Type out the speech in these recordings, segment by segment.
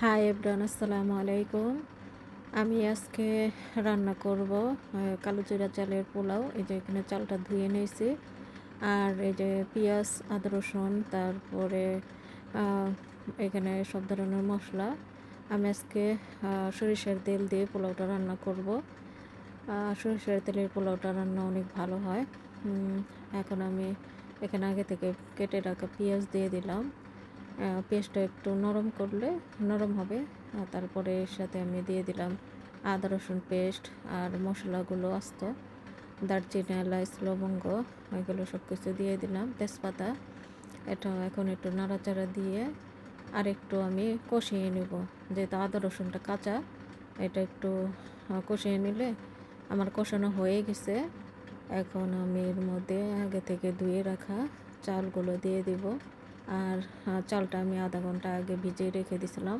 Hi everyone, আসসালামু আলাইকুম। আমি আজকে রান্না করব কালো জিরা চালের পোলাও। এই যে এখানে চালটা ধুয়ে নিয়েছি, আর এই যে পেঁয়াজ, আদা, রসুন, তারপরে আহ, এখানে সব ধরনের মশলা। আমি আজকে সরিষার তেল দিয়ে পোলাওটা রান্না করব। সরিষার তেলের পোলাওটা রান্না অনেক ভালো হয়। এখন আমি এখানে আগে থেকে কেটে রাখা পেঁয়াজ দিয়ে দিলাম। পেস্টটা একটু নরম করলে নরম হবে। তারপরে এর সাথে আমি দিয়ে দিলাম আদা রসুন পেস্ট আর মশলাগুলো আস্ত, দারচিনি, এলাচ, লবঙ্গ, এগুলো সব কিছু দিয়ে দিলাম, তেজপাতা। এটা এখন একটু নাড়াচাড়া দিয়ে আর একটু আমি কষিয়ে নেব, যেহেতু আদা রসুনটা কাঁচা। এটা একটু কষিয়ে নিলে আমার কষানো হয়ে গেছে। এখন আমি এর মধ্যে আগে থেকে ধুয়ে রাখা চালগুলো দিয়ে দিব। আর চালটা আমি আধা ঘন্টা আগে ভিজিয়ে রেখে দিয়েছিলাম।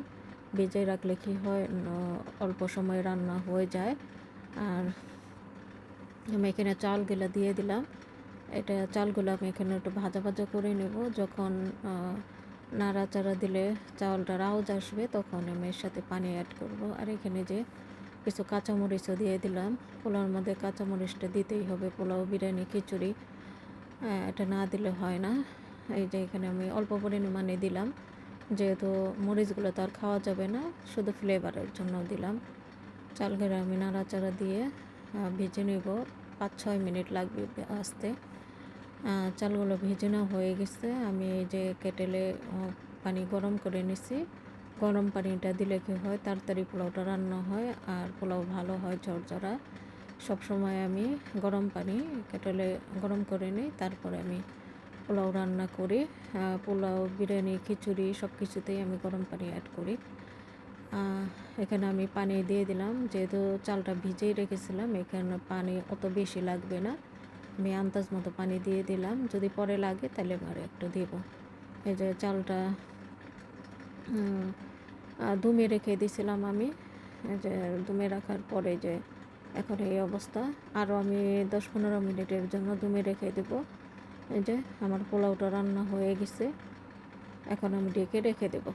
ভিজিয়ে রাখলে কি হয়, অল্প সময় রান্না হয়ে যায়। আর আমি এখানে চালগুলো দিয়ে দিলাম। এটা চালগুলো আমি এখানে একটু ভাজা ভাজা করে নেব। যখন নাড়াচাড়া দিলে চালটার আওয়াজ আসবে, তখন আমি এর সাথে পানি অ্যাড করব। আর এখানে যে কিছু কাঁচামরিচও দিয়ে দিলাম। পোলাওর মধ্যে কাঁচামরিচটা দিতেই হবে, পোলাও, বিরিয়ানি, খিচুড়ি, এটা না দিলে হয় না। এই যে এখানে আমি অল্প পরিমাণে দিলাম, যেহেতু মরিচগুলো তো আর খাওয়া যাবে না, শুধু ফ্লেভারের জন্য দিলাম। চালগুলো আমি নাড়াচাড়া দিয়ে ভেজে নেব। 5-6 মিনিট লাগবে আসতে। চালগুলো ভেজে নেওয়া হয়ে গেছে। আমি এই যে কেটেলে পানি গরম করে নিছি। গরম পানিটা দিলে কি হয়, তাড়াতাড়ি পোলাওটা রান্না হয় আর পোলাও ভালো হয়, ঝরঝরা। সবসময় আমি গরম পানি কেটেলে গরম করে নিই, তারপরে আমি পোলাও রান্না করি। পোলাও, বিরিয়ানি, খিচুড়ি সব কিছুতেই আমি গরম পানি অ্যাড করি। এখানে আমি পানি দিয়ে দিলাম, যেহেতু চালটা ভিজেই রেখেছিলাম, এখানে পানি অত বেশি লাগবে না। আমি আন্দাজ মতো পানি দিয়ে দিলাম, যদি পরে লাগে তাহলে আর একটু দেব। এই যে চালটা দমে রেখে দিয়েছিলাম আমি। এই যে দমে রাখার পরে যে এখন এই অবস্থা। আরও আমি 10-15 মিনিটের জন্য দমে রেখে দেব। এই যে আমার পোলাওটা রান্না হয়ে গেছে, এখন আমি ঢেকে রেখে দেব।